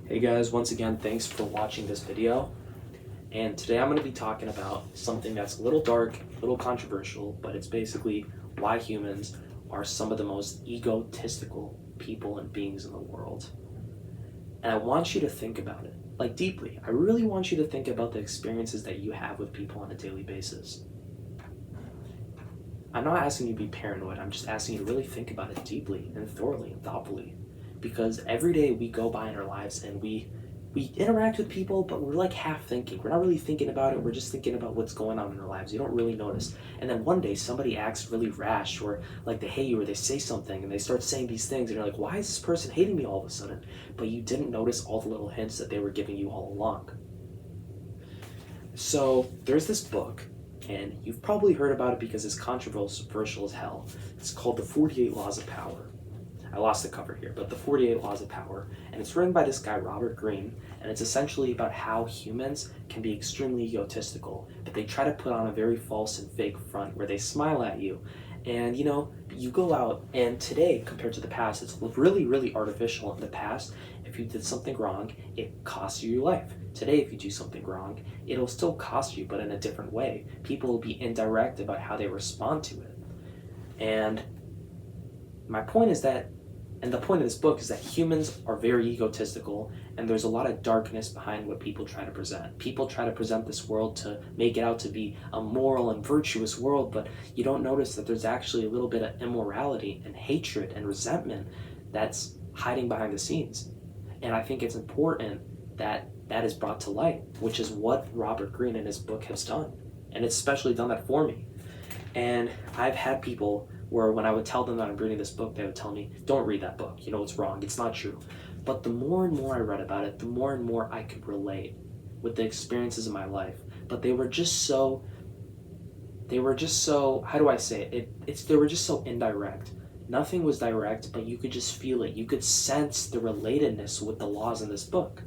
Hey guys, once again, thanks for watching this video. And today I'm going to be talking about something that's a little dark, a little controversial, but it's basically why humans are some of the most egotistical people and beings in the world. And I want you to think about it, like deeply. I really want you to think about the experiences that you have with people on a daily basis. I'm not asking you to be paranoid, I'm just asking you to really think about it deeply and thoroughly and thoughtfully. Because every day we go by in our lives and we interact with people, but we're like half thinking. We're not really thinking about it. We're just thinking about what's going on in our lives. You don't really notice. And then one day somebody acts really rash, or like they hate you, or they say something and they start saying these things, and you're like, why is this person hating me all of a sudden? But you didn't notice all the little hints that they were giving you all along. So there's this book, and you've probably heard about it because it's controversial as hell. It's called The 48 Laws of Power. I lost the cover here, but The 48 Laws of Power. And it's written by this guy, Robert Greene, and it's essentially about how humans can be extremely egotistical, but they try to put on a very false and fake front where they smile at you. And you go out, and today, compared to the past, it's really, really artificial. In the past, if you did something wrong, it costs you your life. Today, if you do something wrong, it'll still cost you, but in a different way. People will be indirect about how they respond to it. And my point is that and the point of this book is that humans are very egotistical, and there's a lot of darkness behind what people try to present. People try to present this world to make it out to be a moral and virtuous world, but you don't notice that there's actually a little bit of immorality and hatred and resentment that's hiding behind the scenes. And I think it's important that that is brought to light, which is what Robert Greene in his book has done. And it's especially done that for me. And I've had people where when I would tell them that I'm reading this book, they would tell me, don't read that book. It's wrong. It's not true. But the more and more I read about it, the more and more I could relate with the experiences of my life. But they were just so, how do I say it? They were just so indirect. Nothing was direct, but you could just feel it. You could sense the relatedness with the laws in this book.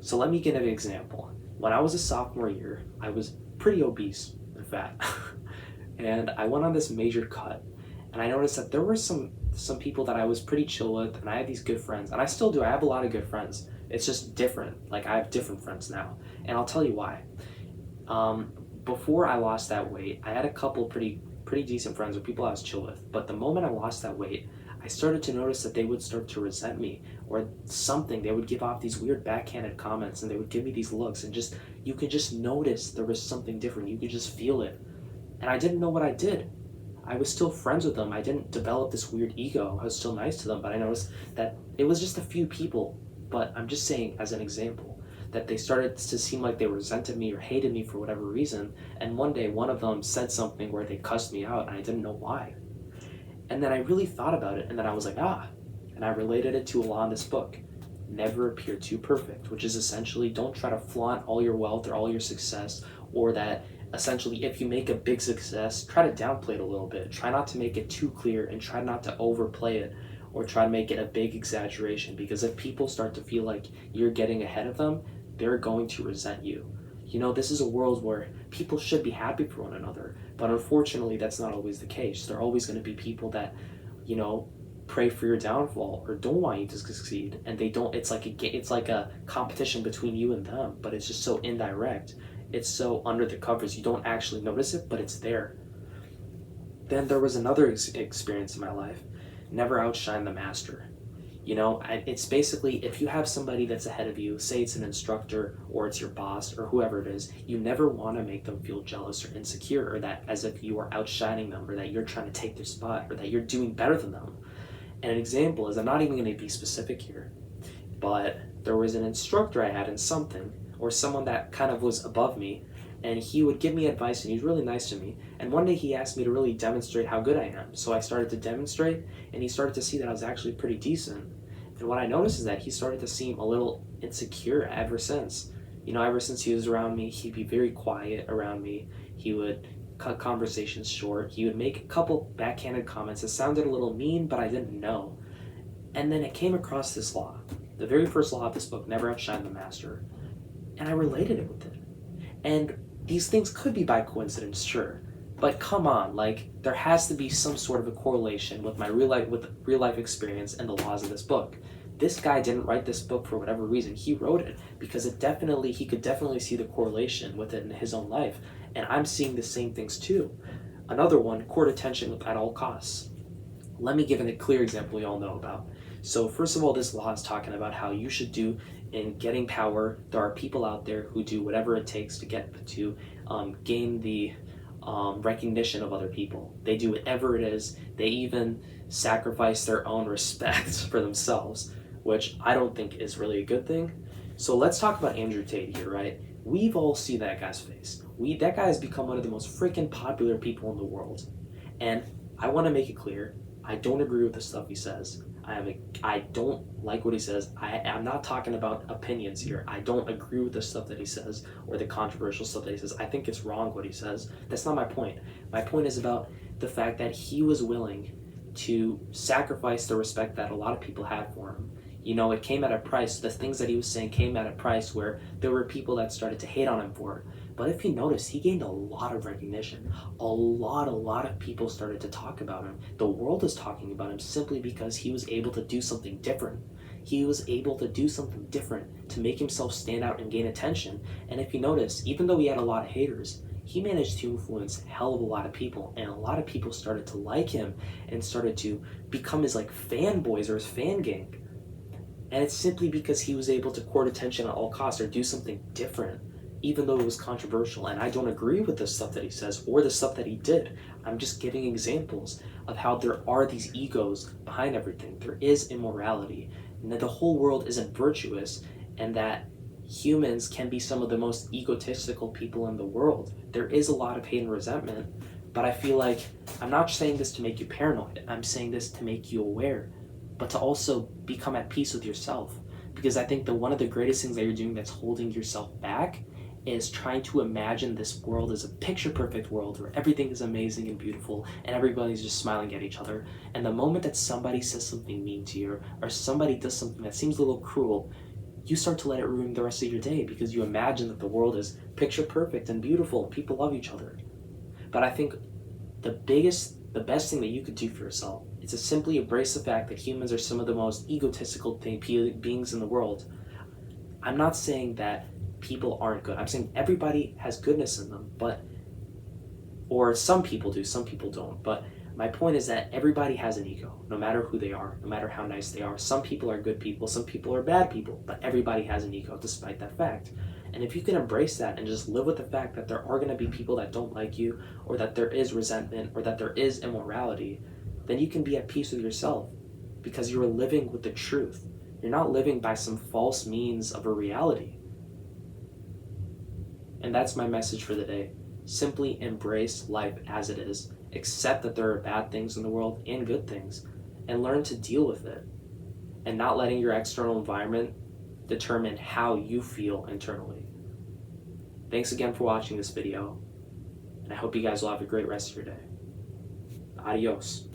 So let me give an example. When I was a sophomore year, I was pretty obese and fat. And I went on this major cut, and I noticed that there were some people that I was pretty chill with, and I had these good friends, and I still do. I have a lot of good friends. It's just different. Like, I have different friends now, and I'll tell you why. Before I lost that weight, I had a couple pretty decent friends or people I was chill with. But the moment I lost that weight, I started to notice that they would start to resent me or something. They would give off these weird backhanded comments, and they would give me these looks, and you could just notice there was something different. You could just feel it. And I didn't know what I did. I was still friends with them. I didn't develop this weird ego. I was still nice to them, but I noticed that it was just a few people. But I'm just saying, as an example, that they started to seem like they resented me or hated me for whatever reason. And one day, one of them said something where they cussed me out, and I didn't know why. And then I really thought about it, and then I was like, and I related it to a law in this book. Never appear too perfect, which is essentially don't try to flaunt all your wealth or all your success, or that essentially if you make a big success, try to downplay it a little bit. Try not to make it too clear, and try not to overplay it or try to make it a big exaggeration, because if people start to feel like you're getting ahead of them, they're going to resent you. This is a world where people should be happy for one another, but unfortunately that's not always the case. There are always going to be people that pray for your downfall or don't want you to succeed, and they don't. It's like a competition between you and them, but it's just so indirect. It's so under the covers. You don't actually notice it, but it's there. Then there was another experience in my life. Never outshine the master. It's basically, if you have somebody that's ahead of you, say it's an instructor or it's your boss or whoever it is, you never want to make them feel jealous or insecure, or that as if you are outshining them, or that you're trying to take their spot, or that you're doing better than them. And an example is, I'm not even going to be specific here, but there was an instructor I had in something, or someone that kind of was above me, and he would give me advice, and he was really nice to me. And one day he asked me to really demonstrate how good I am. So I started to demonstrate, and he started to see that I was actually pretty decent. And what I noticed is that he started to seem a little insecure ever since. Ever since he was around me, he'd be very quiet around me. He would cut conversations short. He would make a couple backhanded comments that sounded a little mean, but I didn't know. And then it came across this law. The very first law of this book, never outshine the master. And I related it with it. And these things could be by coincidence, sure. But come on, there has to be some sort of a correlation with my real life experience and the laws of this book. This guy didn't write this book for whatever reason. He wrote it because he could definitely see the correlation within his own life. And I'm seeing the same things too. Another one, court attention at all costs. Let me give a clear example you all know about. So first of all, this law is talking about how you should do in getting power. There are people out there who do whatever it takes to get to gain the recognition of other people. They do whatever it is. They even sacrifice their own respect for themselves, which I don't think is really a good thing. So let's talk about Andrew Tate here, right? We've all seen that guy's face. That guy has become one of the most freaking popular people in the world. And I want to make it clear, I don't agree with the stuff he says. I don't like what he says. I'm not talking about opinions here. I don't agree with the stuff that he says or the controversial stuff that he says. I think it's wrong what he says. That's not my point. My point is about the fact that he was willing to sacrifice the respect that a lot of people had for him. You know, it came at a price. The things that he was saying came at a price where there were people that started to hate on him for it. But if you notice, he gained a lot of recognition. A lot of people started to talk about him. The world is talking about him simply because he was able to do something different. He was able to do something different to make himself stand out and gain attention. And if you notice, even though he had a lot of haters, he managed to influence a hell of a lot of people, and a lot of people started to like him and started to become his like fanboys or his fan gang. And it's simply because he was able to court attention at all costs or do something different, even though it was controversial. And I don't agree with the stuff that he says or the stuff that he did. I'm just giving examples of how there are these egos behind everything. There is immorality, and that the whole world isn't virtuous, and that humans can be some of the most egotistical people in the world. There is a lot of hate and resentment, but I feel like I'm not saying this to make you paranoid. I'm saying this to make you aware, but to also become at peace with yourself. Because I think that one of the greatest things that you're doing that's holding yourself back is trying to imagine this world as a picture perfect world where everything is amazing and beautiful and everybody's just smiling at each other. And the moment that somebody says something mean to you or somebody does something that seems a little cruel, you start to let it ruin the rest of your day because you imagine that the world is picture perfect and beautiful and people love each other. But I think the best thing that you could do for yourself is to simply embrace the fact that humans are some of the most egotistical beings in the world. I'm not saying that people aren't good. I'm saying everybody has goodness in them, or some people do, some people don't. But my point is that everybody has an ego, no matter who they are, no matter how nice they are. Some people are good people, some people are bad people, but everybody has an ego despite that fact. And if you can embrace that and just live with the fact that there are going to be people that don't like you, or that there is resentment, or that there is immorality, then you can be at peace with yourself because you are living with the truth. You're not living by some false means of a reality. And that's my message for the day. Simply embrace life as it is. Accept that there are bad things in the world and good things, and learn to deal with it, and not letting your external environment determine how you feel internally. Thanks again for watching this video, and I hope you guys will have a great rest of your day. Adios.